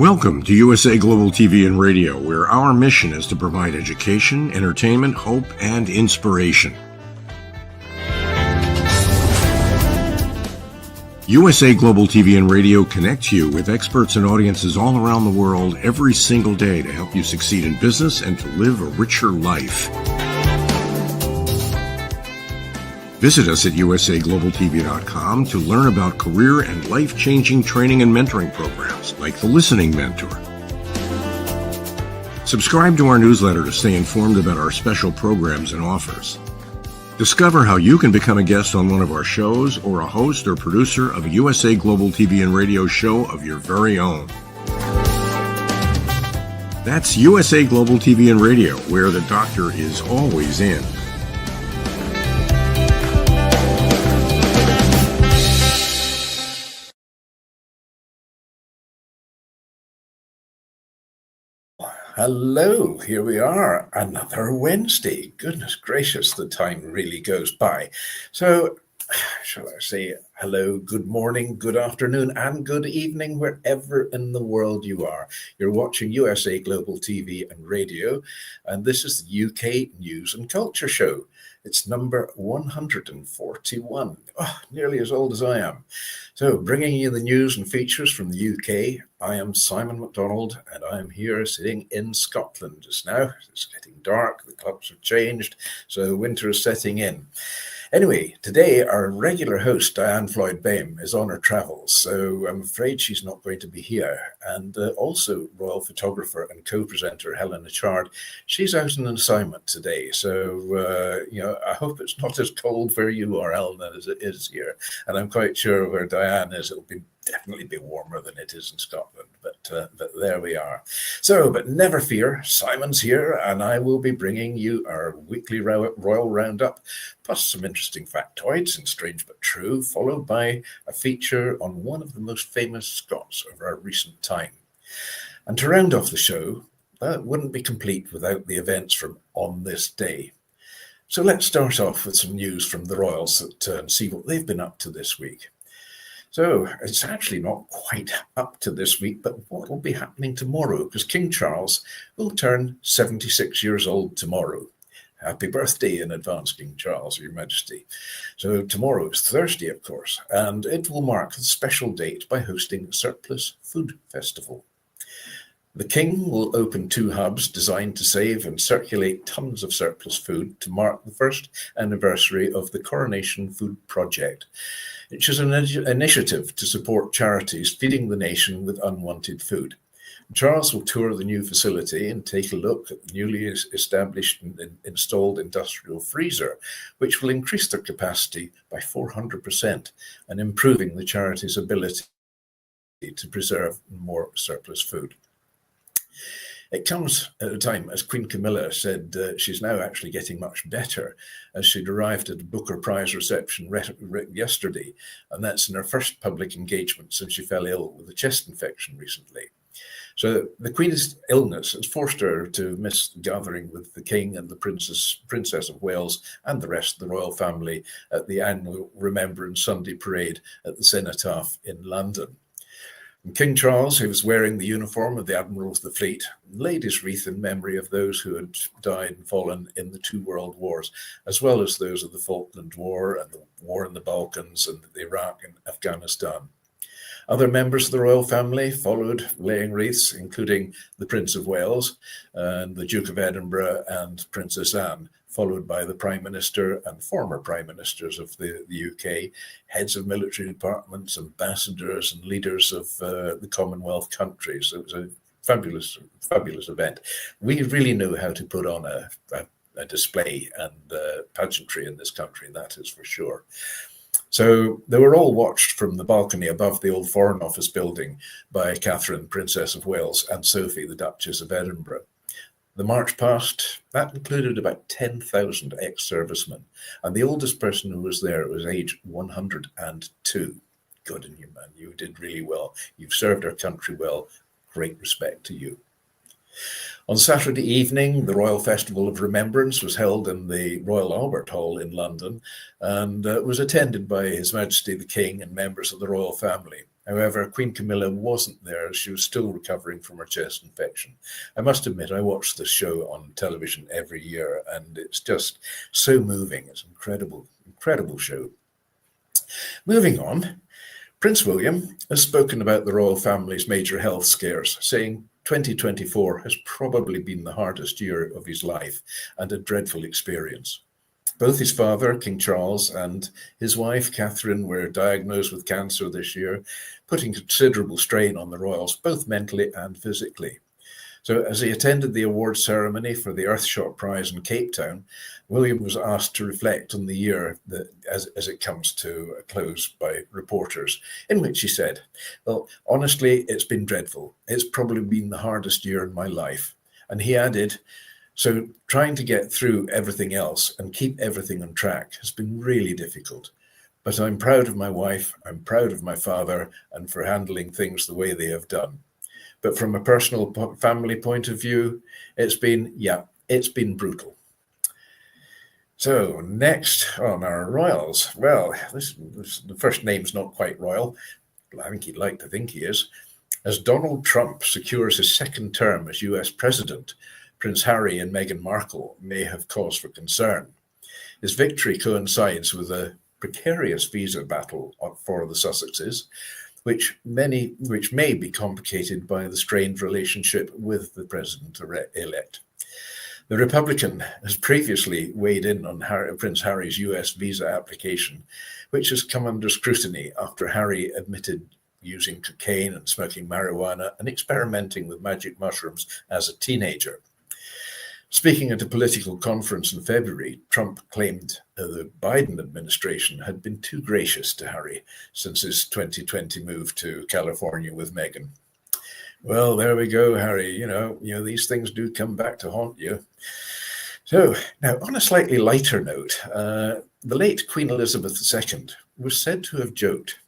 Welcome to USA Global TV and Radio, where our mission is to provide education, entertainment, hope, and inspiration. USA Global TV and Radio connects you with experts and audiences all around the world every single day to help you succeed in business and to live a richer life. Visit us at usaglobaltv.com to learn about career and life-changing training and mentoring programs like the Listening Mentor. Subscribe to our newsletter to stay informed about our special programs and offers. Discover how you can become a guest on one of our shows or a host or producer of a USA Global TV and Radio show of your very own. That's USA Global TV and Radio, where the doctor is always in. Hello, here we are, another Wednesday. Goodness gracious, the time really goes by. So, shall I say hello, good morning, good afternoon, and good evening, wherever in the world you are. You're watching USA Global TV and Radio, and this is the UK News and Culture Show. It's number 141, nearly as old as I am. So, bringing you the news and features from the UK, I am Simon Macdonald, and I am here sitting in Scotland just now. It's getting dark, the clocks have changed, so winter is setting in. Anyway, today our regular host, DIANN FLOYD is on her travels, so I'm afraid she's not going to be here. And also royal photographer and co-presenter HELENA CHARD, she's out on an assignment today. So, I hope it's not as cold where you are, HELENA, as it is here. And I'm quite sure where DIANN is, it'll definitely be warmer than it is in Scotland, but there we are. So, but never fear, Simon's here, and I will be bringing you our weekly Royal Roundup, plus some interesting factoids and strange but true, followed by a feature on one of the most famous Scots of our recent time. And to round off the show, that wouldn't be complete without the events from on this day. So let's start off with some news from the royals and see what they've been up to this week. So it's actually not quite up to this week, but what will be happening tomorrow? Because King Charles will turn 76 years old tomorrow. Happy birthday in advance, King Charles, Your Majesty. So tomorrow is Thursday, of course, and it will mark the special date by hosting Surplus Food Festival. The King will open 2 hubs designed to save and circulate tons of surplus food to mark the first anniversary of the Coronation Food Project, which is an initiative to support charities feeding the nation with unwanted food. Charles will tour the new facility and take a look at the newly established and installed industrial freezer, which will increase their capacity by 400% and improving the charity's ability to preserve more surplus food. It comes at a time, as Queen Camilla said, she's now actually getting much better, as she'd arrived at a Booker Prize reception yesterday, and that's in her first public engagement since she fell ill with a chest infection recently. So the Queen's illness has forced her to miss gathering with the King and the Princess of Wales and the rest of the royal family at the annual Remembrance Sunday parade at the Cenotaph in London. And King Charles, who was wearing the uniform of the Admiral of the Fleet, laid his wreath in memory of those who had died and fallen in the 2 world wars, as well as those of the Falkland War and the war in the Balkans and Iraq and Afghanistan. Other members of the royal family followed, laying wreaths, including the Prince of Wales and the Duke of Edinburgh and Princess Anne, followed by the Prime Minister and former Prime Ministers of the UK, heads of military departments, ambassadors and leaders of the Commonwealth countries. It was a fabulous, fabulous event. We really know how to put on a display and pageantry in this country, that is for sure. So they were all watched from the balcony above the old Foreign Office building by Catherine, Princess of Wales, and Sophie, the Duchess of Edinburgh. The march past, that included about 10,000 ex-servicemen, and the oldest person who was there was age 102. Good on you, man. You did really well. You've served our country well. Great respect to you. On Saturday evening, the Royal Festival of Remembrance was held in the Royal Albert Hall in London and was attended by His Majesty the King and members of the royal family. However, Queen Camilla wasn't there as she was still recovering from her chest infection. I must admit, I watch this show on television every year, and it's just so moving. It's an incredible, incredible show. Moving on, Prince William has spoken about the royal family's major health scares, saying 2024 has probably been the hardest year of his life and a dreadful experience. Both his father, King Charles, and his wife, Catherine, were diagnosed with cancer this year, putting considerable strain on the royals, both mentally and physically. So as he attended the awards ceremony for the Earthshot Prize in Cape Town, William was asked to reflect on the year as it comes to a close by reporters, in which he said, "Well, honestly, it's been dreadful. It's probably been the hardest year in my life." And he added, "So trying to get through everything else and keep everything on track has been really difficult. But I'm proud of my wife, I'm proud of my father, and for handling things the way they have done. But from a personal family point of view, it's been brutal." So next on our royals, well, the first name's not quite royal. I think he'd like to think he is. As Donald Trump secures his second term as US president, Prince Harry and Meghan Markle may have cause for concern. His victory coincides with a precarious visa battle for the Sussexes, which may be complicated by the strained relationship with the president-elect. The Republican has previously weighed in on Prince Harry's US visa application, which has come under scrutiny after Harry admitted using cocaine and smoking marijuana and experimenting with magic mushrooms as a teenager. Speaking at a political conference in February, Trump claimed the Biden administration had been too gracious to Harry since his 2020 move to California with Meghan. Well, there we go, Harry. You know, these things do come back to haunt you. So now, on a slightly lighter note, the late Queen Elizabeth II was said to have joked,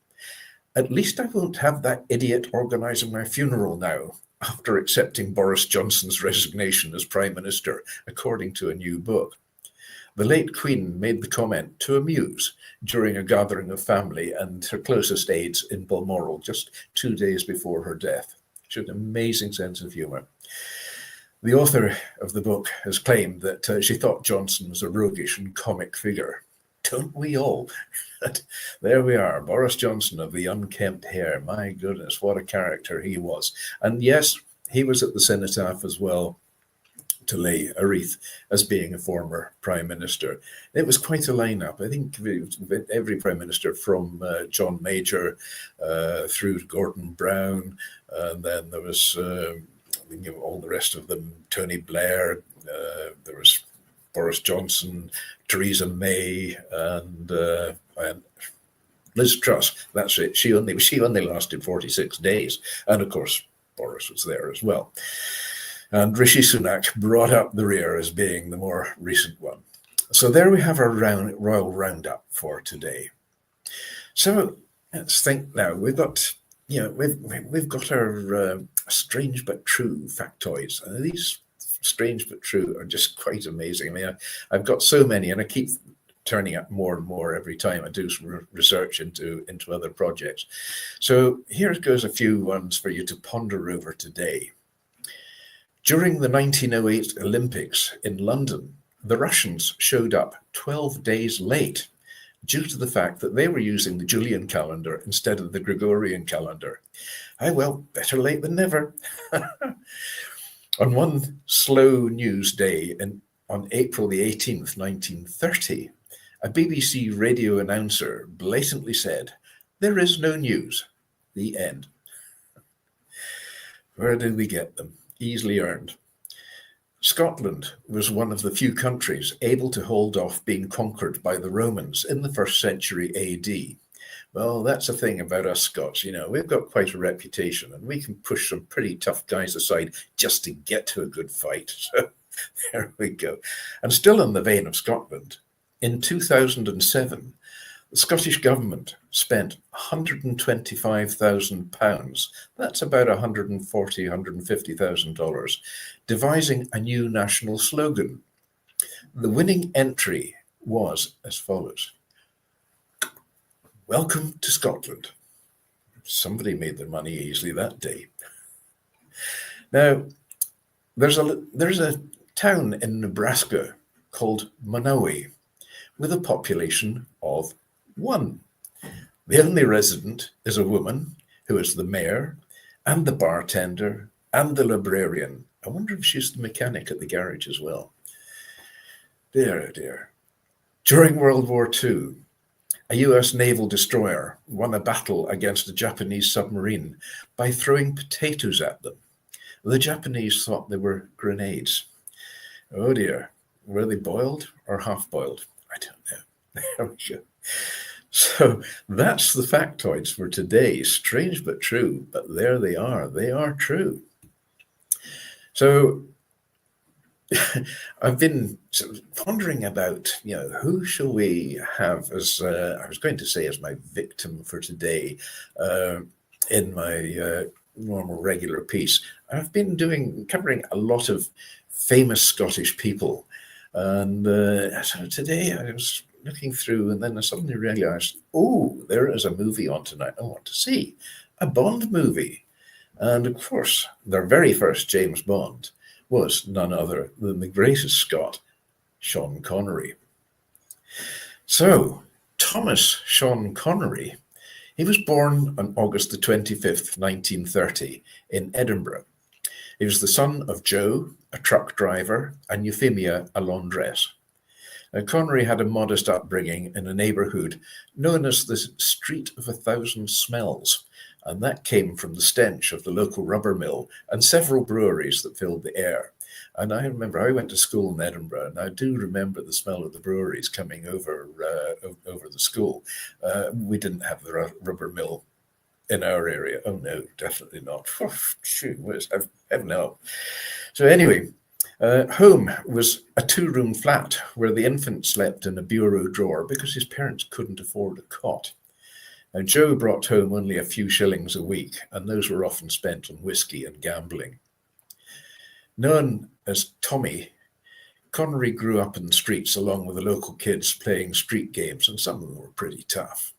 "At least I won't have that idiot organising my funeral now," after accepting Boris Johnson's resignation as Prime Minister, according to a new book. The late Queen made the comment to amuse during a gathering of family and her closest aides in Balmoral just 2 days before her death. She had an amazing sense of humour. The author of the book has claimed that she thought Johnson was a roguish and comic figure. Don't we all? There we are, Boris Johnson of the unkempt hair. My goodness, what a character he was. And yes, he was at the cenotaph as well to lay a wreath as being a former prime minister. It was quite a lineup. I think every prime minister from John Major through Gordon Brown, and then there was all the rest of them, Tony Blair, there was Boris Johnson, Theresa May, and Liz Truss. That's it. She only lasted 46 days. And of course, Boris was there as well. And Rishi Sunak brought up the rear as being the more recent one. So there we have our royal roundup for today. So let's think now. We've got our strange but true factoids. And these strange but true are just quite amazing. I mean, I've got so many, and I keep turning up more and more every time I do some research into other projects. So here goes a few ones for you to ponder over today. During the 1908 Olympics in London, the Russians showed up 12 days late due to the fact that they were using the Julian calendar instead of the Gregorian calendar. Well, better late than never. On one slow news day on April the 18th, 1930, a BBC radio announcer blatantly said, "There is no news." The end. Where did we get them? Easily earned. Scotland was one of the few countries able to hold off being conquered by the Romans in the 1st century AD. Well, that's the thing about us Scots, we've got quite a reputation and we can push some pretty tough guys aside just to get to a good fight. So there we go. And still in the vein of Scotland, in 2007, the Scottish government spent £125,000, that's about $150,000, devising a new national slogan. The winning entry was as follows: "Welcome to Scotland." somebody made their money easily that day. Now, there's a town in Nebraska called Monowi with a population of 1. The only resident is a woman who is the mayor and the bartender and the librarian. I wonder if she's the mechanic at the garage as well. Dear, oh dear. During World War II, a US naval destroyer won a battle against a Japanese submarine by throwing potatoes at them. The Japanese thought they were grenades. Oh dear. Were they boiled or half-boiled? I don't know. There we go. So that's the factoids for today. Strange but true, but there they are. They are true. So I've been sort of pondering about, who shall we have as, I was going to say as my victim for today in my normal regular piece. I've been covering a lot of famous Scottish people. And so today I was looking through and then I suddenly realized, oh, there is a movie on tonight I want to see, a Bond movie. And of course, their very first James Bond was none other than the greatest Scot, Sean Connery. So, Thomas Sean Connery, he was born on August the 25th, 1930 in Edinburgh. He was the son of Joe, a truck driver, and Euphemia, a laundress. Now, Connery had a modest upbringing in a neighbourhood known as the Street of 1,000 Smells, and that came from the stench of the local rubber mill and several breweries that filled the air. And I remember I went to school in Edinburgh, and I do remember the smell of the breweries coming over the school. We didn't have the rubber mill in our area. Oh no, definitely not. Oh, shoot, heaven help. So anyway, home was a 2-room flat where the infant slept in a bureau drawer because his parents couldn't afford a cot. Now, Joe brought home only a few shillings a week, and those were often spent on whiskey and gambling. Known as Tommy, Connery grew up in the streets along with the local kids playing street games, and some of them were pretty tough.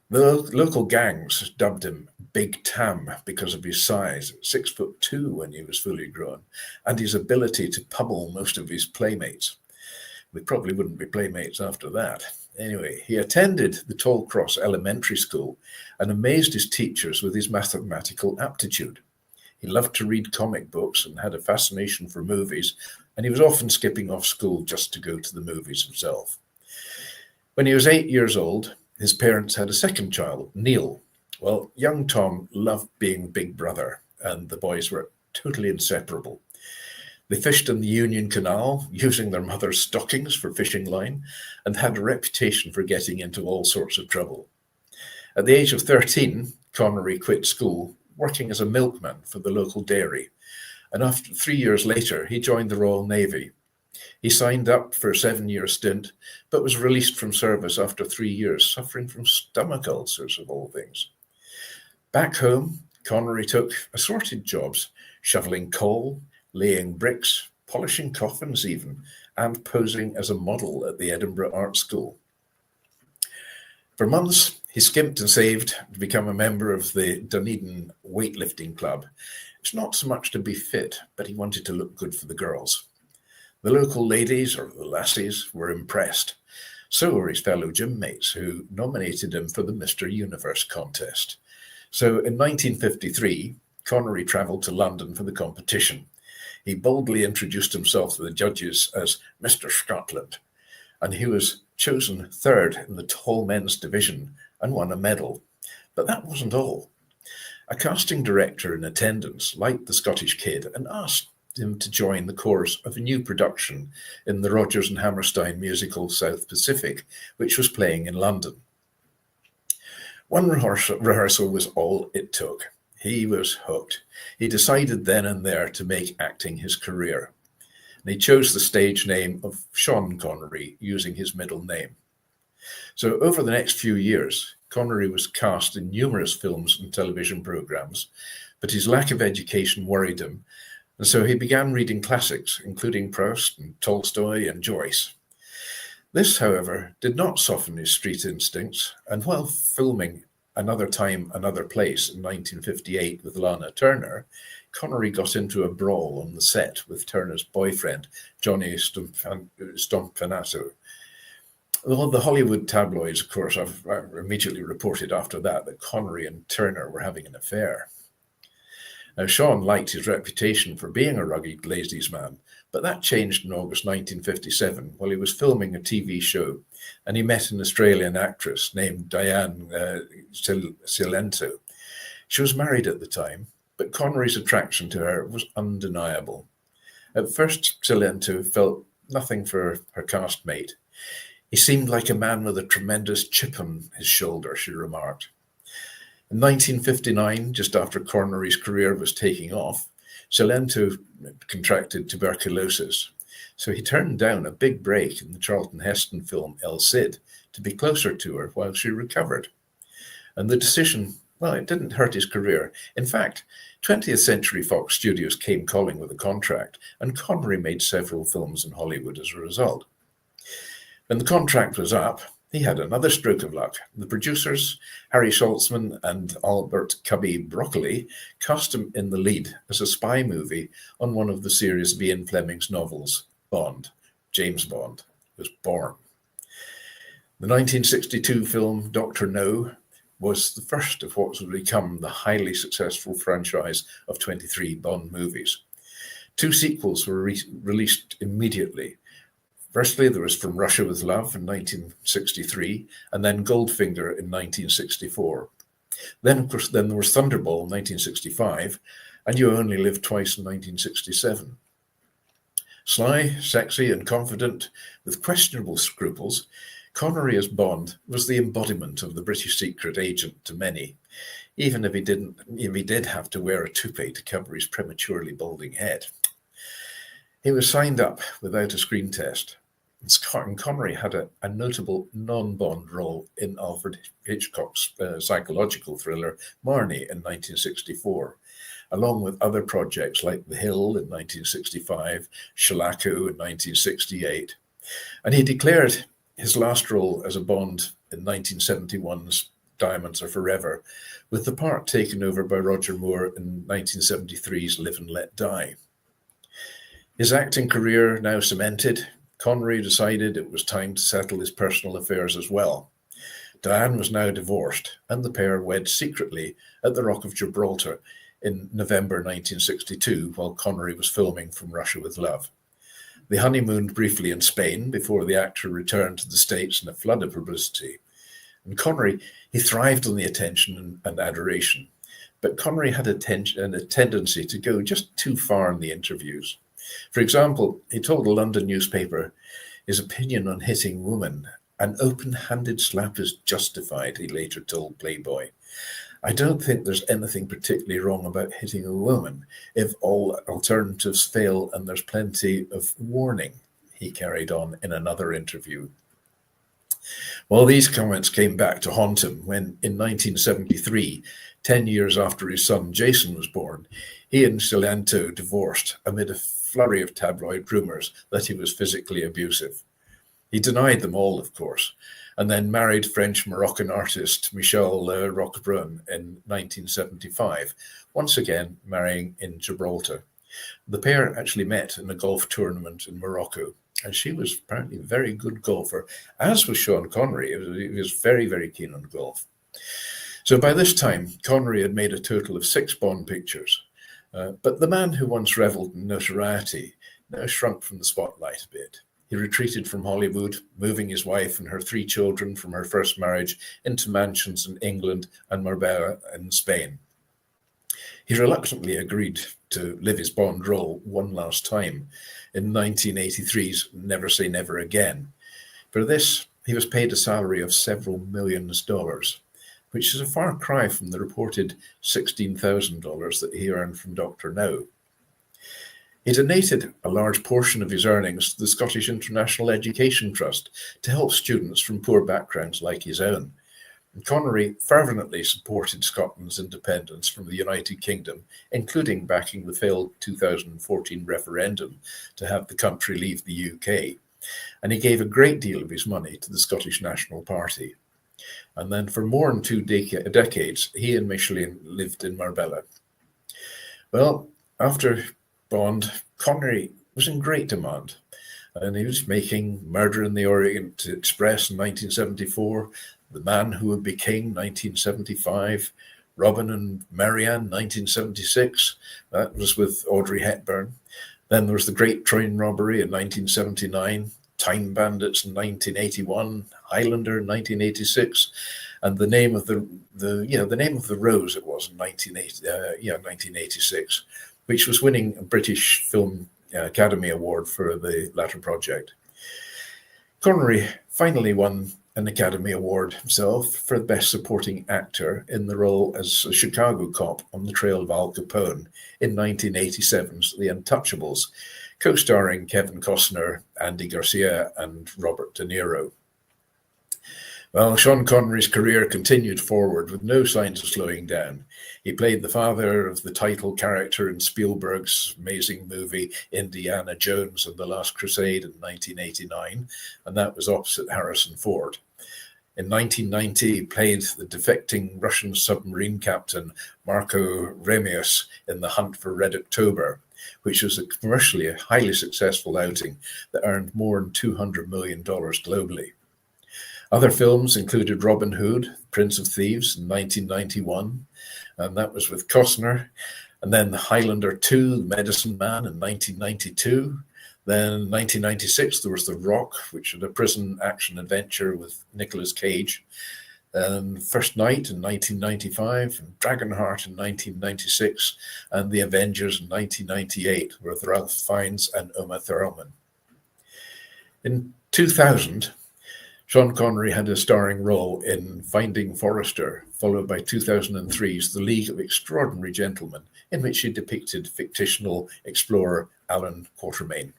The local gangs dubbed him Big Tam because of his size, 6'2" when he was fully grown, and his ability to pummel most of his playmates. We probably wouldn't be playmates after that. Anyway, he attended the Tollcross Elementary School and amazed his teachers with his mathematical aptitude. He loved to read comic books and had a fascination for movies, and he was often skipping off school just to go to the movies himself. When he was 8 years old, his parents had a second child, Neil. Well, young Tom loved being big brother, and the boys were totally inseparable. They fished in the Union Canal using their mother's stockings for fishing line and had a reputation for getting into all sorts of trouble. At the age of 13, Connery quit school, working as a milkman for the local dairy. And after 3 years later, he joined the Royal Navy. He signed up for a 7-year stint, but was released from service after 3 years, suffering from stomach ulcers of all things. Back home, Connery took assorted jobs, shoveling coal, laying bricks, polishing coffins even, and posing as a model at the Edinburgh Art School. For months, he skimped and saved to become a member of the Dunedin weightlifting club. It's not so much to be fit, but he wanted to look good for the girls. The local ladies, or the lassies, were impressed. So were his fellow gym mates, who nominated him for the Mr. Universe contest. So in 1953, Connery travelled to London for the competition. He boldly introduced himself to the judges as Mr. Scotland, and he was chosen third in the tall men's division and won a medal. But that wasn't all. A casting director in attendance liked the Scottish kid and asked him to join the chorus of a new production in the Rodgers and Hammerstein musical South Pacific, which was playing in London. One rehearsal was all it took. He was hooked. He decided then and there to make acting his career. And he chose the stage name of Sean Connery, using his middle name. So over the next few years, Connery was cast in numerous films and television programs, but his lack of education worried him, and so he began reading classics, including Proust and Tolstoy and Joyce. This, however, did not soften his street instincts, and while filming Another Time, Another Place in 1958 with Lana Turner, Connery got into a brawl on the set with Turner's boyfriend, Johnny Stompanato. Well, the Hollywood tabloids, of course, have immediately reported after that Connery and Turner were having an affair. Now, Sean liked his reputation for being a rugged ladies' man, but that changed in August 1957 while he was filming a TV show, and he met an Australian actress named DIANN Cilento. She was married at the time, but Connery's attraction to her was undeniable. At first, Cilento felt nothing for her castmate. He seemed like a man with a tremendous chip on his shoulder, she remarked. In 1959, just after Connery's career was taking off, Cilento contracted tuberculosis, so he turned down a big break in the Charlton Heston film El Cid to be closer to her while she recovered. And the decision, well, it didn't hurt his career. In fact, 20th Century Fox Studios came calling with a contract, and Connery made several films in Hollywood as a result. When the contract was up, he had another stroke of luck. The producers, Harry Schultzman and Albert Cubby Broccoli, cast him in the lead as a spy movie on one of the series of Ian Fleming's novels, Bond. James Bond was born. The 1962 film Dr. No was the first of what would become the highly successful franchise of 23 Bond movies. 2 sequels were released immediately. Firstly, there was From Russia with Love in 1963, and then Goldfinger in 1964. Then, of course, there was Thunderball in 1965, and You Only Live Twice in 1967. Sly, sexy, and confident, with questionable scruples, Connery as Bond was the embodiment of the British secret agent to many, even if he did have to wear a toupee to cover his prematurely balding head. He was signed up without a screen test. And Connery had a notable non-Bond role in Alfred Hitchcock's psychological thriller Marnie in 1964, along with other projects like The Hill in 1965, Shalako in 1968. And he declared his last role as a Bond in 1971's Diamonds Are Forever, with the part taken over by Roger Moore in 1973's Live and Let Die. His acting career now cemented, Connery decided it was time to settle his personal affairs as well. Diane was now divorced, and the pair wed secretly at the Rock of Gibraltar in November 1962, while Connery was filming From Russia with Love. They honeymooned briefly in Spain before the actor returned to the States in a flood of publicity. And Connery, he thrived on the attention and adoration, but Connery had a tendency to go just too far in the interviews. For example, he told a London newspaper his opinion on hitting women. An open-handed slap is justified, he later told Playboy. I don't think there's anything particularly wrong about hitting a woman if all alternatives fail and there's plenty of warning, he carried on in another interview. Well, these comments came back to haunt him when, in 1973, 10 years after his son Jason was born, he and Cilento divorced amid a flurry of tabloid rumors that he was physically abusive. He denied them all, of course, and then married French-Moroccan artist Michel Roquebrune in 1975, once again marrying in Gibraltar. The pair actually met in a golf tournament in Morocco, and she was apparently a very good golfer, as was Sean Connery. He was very, very keen on golf. So by this time, Connery had made a total of 6 Bond pictures. But the man who once reveled in notoriety now shrunk from the spotlight a bit. He retreated from Hollywood, moving his wife and her 3 children from her first marriage into mansions in England and Marbella in Spain. He reluctantly agreed to live his Bond role one last time in 1983's Never Say Never Again. For this, he was paid a salary of several millions dollars, which is a far cry from the reported $16,000 that he earned from Dr. No. He donated a large portion of his earnings to the Scottish International Education Trust to help students from poor backgrounds like his own. And Connery fervently supported Scotland's independence from the United Kingdom, including backing the failed 2014 referendum to have the country leave the UK. And he gave a great deal of his money to the Scottish National Party. And then for more than two decades, he and Micheline lived in Marbella. Well, after Bond, Connery was in great demand. And he was making Murder in the Orient Express in 1974, The Man Who Would Be King, 1975, Robin and Marianne, 1976. That was with Audrey Hepburn. Then there was The Great Train Robbery in 1979, Time Bandits in 1981, Highlander in 1986, and The Name of the Name of the Rose it was in 1986, which was winning a British Film Academy Award for the latter project. Connery finally won an Academy Award himself for Best Supporting Actor in the role as a Chicago cop on the trail of Al Capone in 1987's The Untouchables, co-starring Kevin Costner, Andy Garcia, and Robert De Niro. Well, Sean Connery's career continued forward with no signs of slowing down. He played the father of the title character in Spielberg's amazing movie Indiana Jones and the Last Crusade in 1989, and that was opposite Harrison Ford. In 1990, he played the defecting Russian submarine captain Marko Remius in The Hunt for Red October, which was a commercially highly successful outing that earned more than $200 million globally. Other films included Robin Hood, Prince of Thieves in 1991, and that was with Costner. And then Highlander 2, The Medicine Man in 1992. Then in 1996, there was The Rock, which was a prison action adventure with Nicolas Cage. Then First Night in 1995, and Dragonheart in 1996, and The Avengers in 1998 with Ralph Fiennes and Uma Thurman. In 2000, Sean Connery had a starring role in Finding Forrester, followed by 2003's The League of Extraordinary Gentlemen, in which he depicted fictional explorer Alan Quatermain.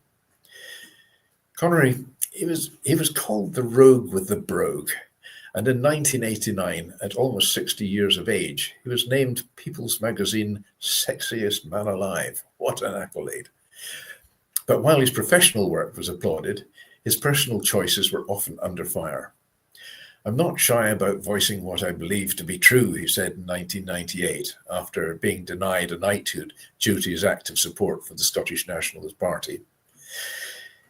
Connery, he was called the rogue with the brogue, and in 1989, at almost 60 years of age, he was named People's Magazine Sexiest Man Alive. What an accolade. But while his professional work was applauded, his personal choices were often under fire. "I'm not shy about voicing what I believe to be true," he said in 1998, after being denied a knighthood due to his active support for the Scottish Nationalist Party.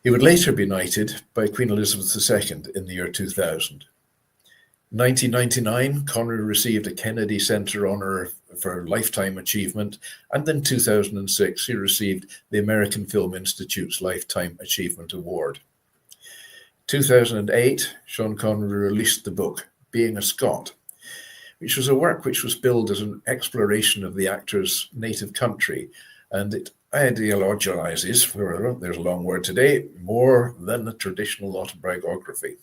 He would later be knighted by Queen Elizabeth II in the year 2000. In 1999, Connery received a Kennedy Center Honor for Lifetime Achievement, and in 2006, he received the American Film Institute's Lifetime Achievement Award. 2008, Sean Connery released the book Being a Scot, which was a work which was billed as an exploration of the actor's native country, and it ideologizes, there's a long word today, more than a traditional autobiography.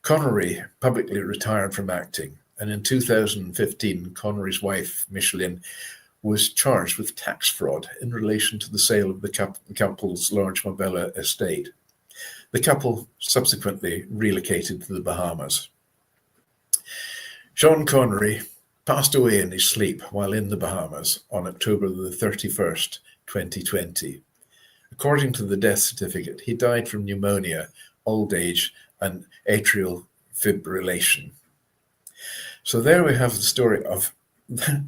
Connery publicly retired from acting, and in 2015, Connery's wife, Micheline, was charged with tax fraud in relation to the sale of the couple's large Marbella estate. The couple subsequently relocated to the Bahamas. Sean Connery passed away in his sleep while in the Bahamas on October the 31st, 2020. According to the death certificate, he died from pneumonia, old age, and atrial fibrillation. So there we have the story of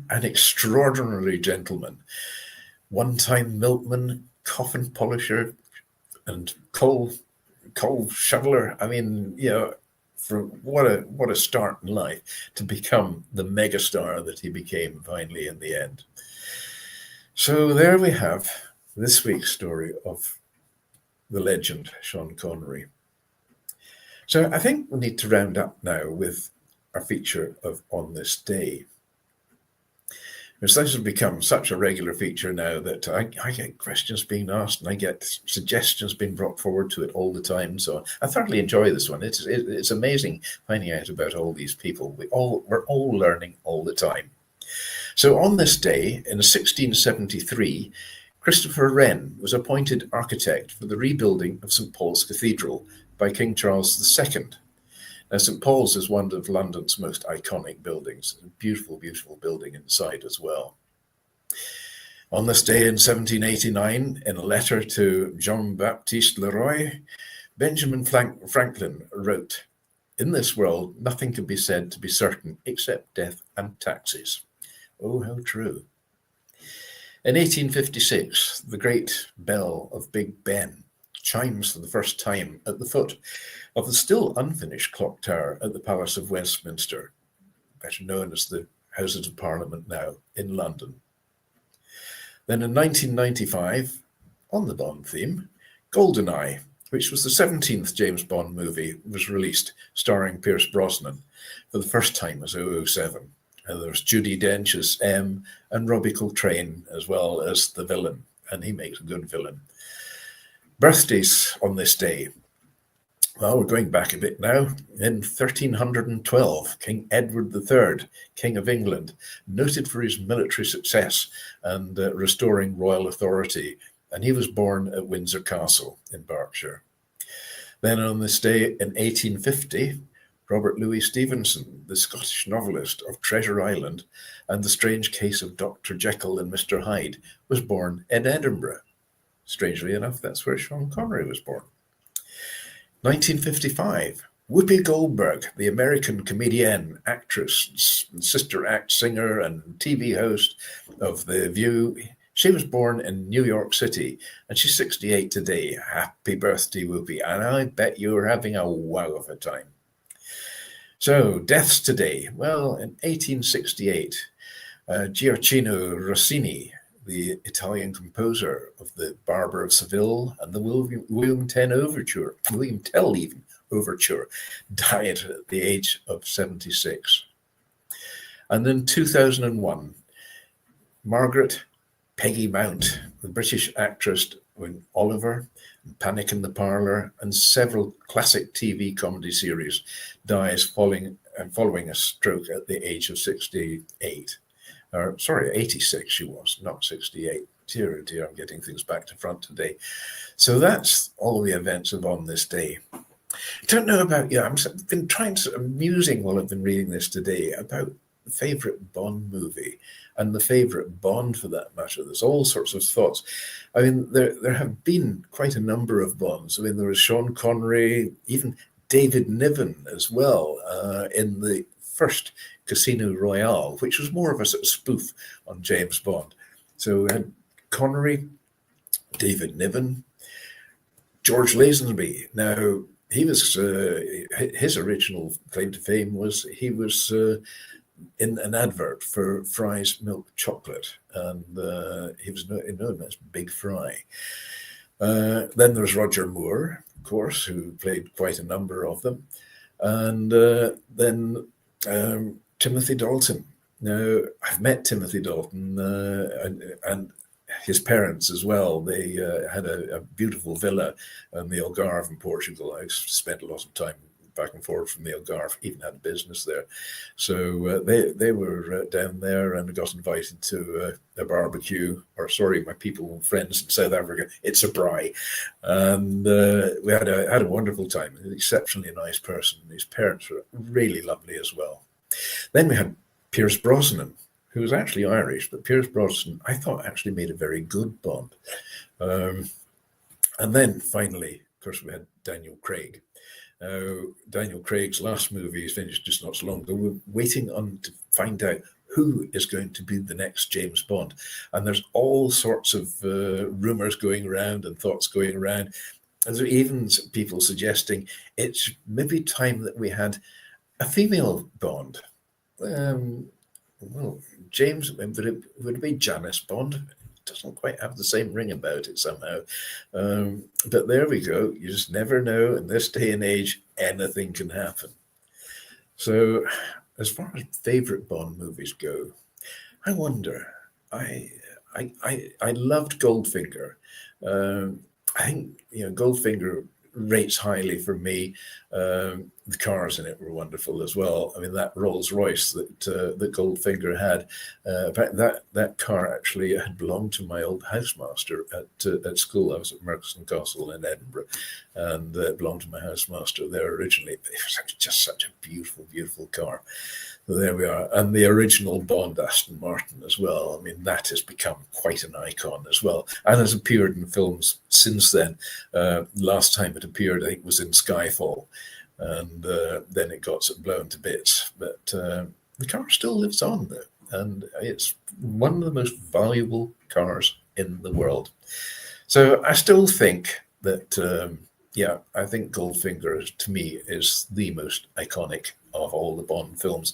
an extraordinary gentleman, one-time milkman, coffin polisher, and coal shoveler. I mean, for what a start in life to become the megastar that he became finally in the end. So there we have this week's story of the legend, Sean Connery. So I think we need to round up now with our feature of On This Day. Because this has become such a regular feature now that I get questions being asked and I get suggestions being brought forward to it all the time. So I thoroughly enjoy this one. It's amazing finding out about all these people. We're all learning all the time. So on this day, in 1673, Christopher Wren was appointed architect for the rebuilding of St. Paul's Cathedral by King Charles II. Now, St. Paul's is one of London's most iconic buildings. A beautiful, beautiful building inside as well. On this day in 1789, in a letter to Jean-Baptiste Leroy, Benjamin Franklin wrote, in this world, nothing can be said to be certain except death and taxes. Oh, how true. In 1856, the great bell of Big Ben chimes for the first time at the foot of the still unfinished clock tower at the Palace of Westminster, better known as the Houses of Parliament now, in London. Then in 1995, on the Bond theme, GoldenEye, which was the 17th James Bond movie, was released, starring Pierce Brosnan for the first time as 007. And there's Judi Dench as M and Robbie Coltrane as well as the villain, and he makes a good villain. Birthdays on this day. Well, we're going back a bit now. In 1312, King Edward III, King of England, noted for his military success and restoring royal authority, and he was born at Windsor Castle in Berkshire. Then on this day in 1850, Robert Louis Stevenson, the Scottish novelist of Treasure Island and The Strange Case of Dr. Jekyll and Mr. Hyde, was born in Edinburgh. Strangely enough, that's where Sean Connery was born. 1955, Whoopi Goldberg, the American comedienne, actress, sister act singer, and TV host of The View. She was born in New York City, and she's 68 today. Happy birthday, Whoopi, and I bet you're having a wow of a time. So, deaths today. Well, in 1868, Gioacchino Rossini, the Italian composer of the Barber of Seville and the William Tell Overture, died at the age of 76. And in 2001, Margaret Peggy Mount, the British actress in Oliver, Panic in the Parlour, and several classic TV comedy series, dies following a stroke at the age of 68. 86 she was, not 68. Dear, oh dear, I'm getting things back to front today. So that's all the events of on this day. I don't know about you. I've been musing while I've been reading this today about the favourite Bond movie and the favourite Bond for that matter. There's all sorts of thoughts. I mean, there have been quite a number of Bonds. I mean, there was Sean Connery, even David Niven as well, in the first Casino Royale, which was more of a sort of spoof on James Bond. So we had Connery, David Niven, George Lazenby. Now, he was his original claim to fame was he was in an advert for Fry's milk chocolate, and he was known as Big Fry. Then there's Roger Moore, of course, who played quite a number of them, and then Timothy Dalton. Now, I've met Timothy Dalton and his parents as well. They had a beautiful villa in the Algarve in Portugal. I spent a lot of time back and forth from the Algarve, even had a business there. So they were down there, and I got invited to a barbecue, my people and friends in South Africa. It's a braai. And we had a wonderful time. An exceptionally nice person. His parents were really lovely as well. Then we had Pierce Brosnan, who was actually Irish, but Pierce Brosnan, I thought, actually made a very good Bond. And then finally, of course, we had Daniel Craig. Daniel Craig's last movie is finished just not so long ago. We're waiting to find out who is going to be the next James Bond. And there's all sorts of rumors going around and thoughts going around. And there are even people suggesting it's maybe time that we had a female Bond. Well, James, would it be Janice Bond? It doesn't quite have the same ring about it somehow. But there we go. You just never know. In this day and age, anything can happen. So as far as favourite Bond movies go, I wonder, I loved Goldfinger. I think, Goldfinger rates highly for me. The cars in it were wonderful as well. I mean, that Rolls Royce that Goldfinger had, that car actually had belonged to my old housemaster at school. I was at Merchiston Castle in Edinburgh, and it belonged to my housemaster there originally. It was just such a beautiful, beautiful car. So there we are. And the original Bond Aston Martin as well. I mean, that has become quite an icon as well, and has appeared in films since then. Last time it appeared, I think, was in Skyfall. and then it got blown to bits. But the car still lives on, though, and it's one of the most valuable cars in the world. So I still think that, I think Goldfinger, to me, is the most iconic of all the Bond films.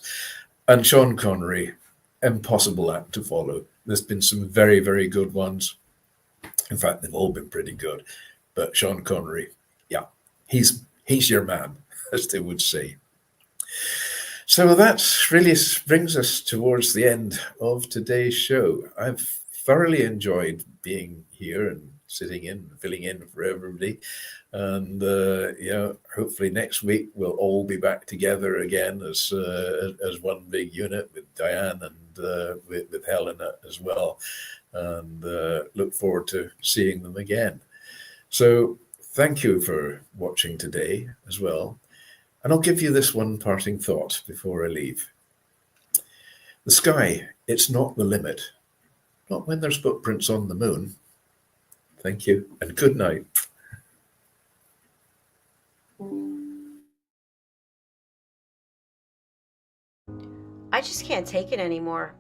And Sean Connery, impossible act to follow. There's been some very, very good ones. In fact, they've all been pretty good. But Sean Connery, he's your man, as they would say. So that really brings us towards the end of today's show. I've thoroughly enjoyed being here and sitting in, filling in for everybody. And, hopefully next week we'll all be back together again as one big unit with DIANN and with Helena as well. And look forward to seeing them again. So thank you for watching today as well. And I'll give you this one parting thought before I leave. The sky, it's not the limit. Not when there's footprints on the moon. Thank you and good night. I just can't take it anymore.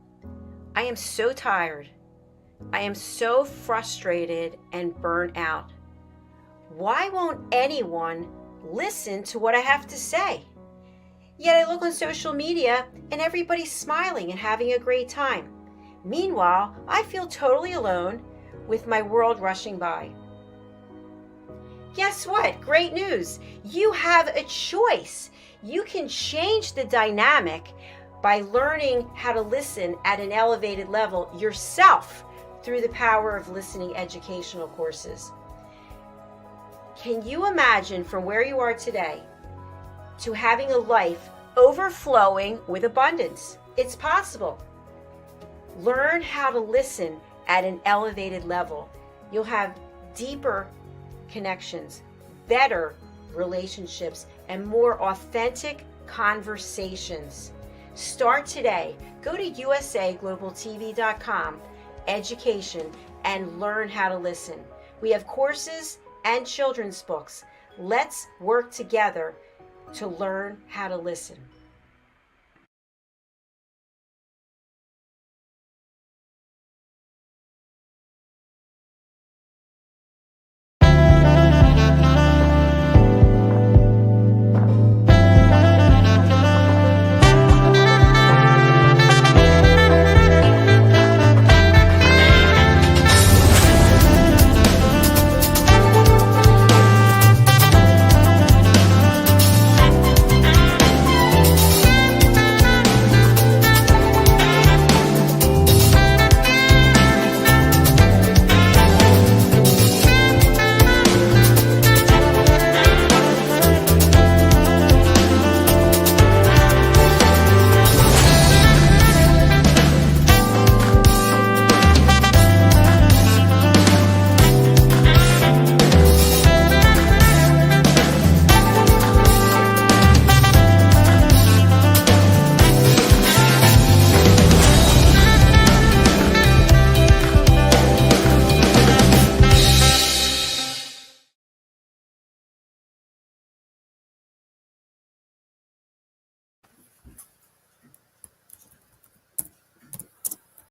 I am so tired. I am so frustrated and burnt out. Why won't anyone listen to what I have to say? Yet I look on social media and everybody's smiling and having a great time. Meanwhile, I feel totally alone with my world rushing by. Guess what? Great news. You have a choice. You can change the dynamic by learning how to listen at an elevated level yourself through the power of listening educational courses. Can you imagine from where you are today to having a life overflowing with abundance? It's possible. Learn how to listen at an elevated level. You'll have deeper connections, better relationships, and more authentic conversations. Start today. Go to usaglobaltv.com, education, and learn how to listen. We have courses and children's books. Let's work together to learn how to listen.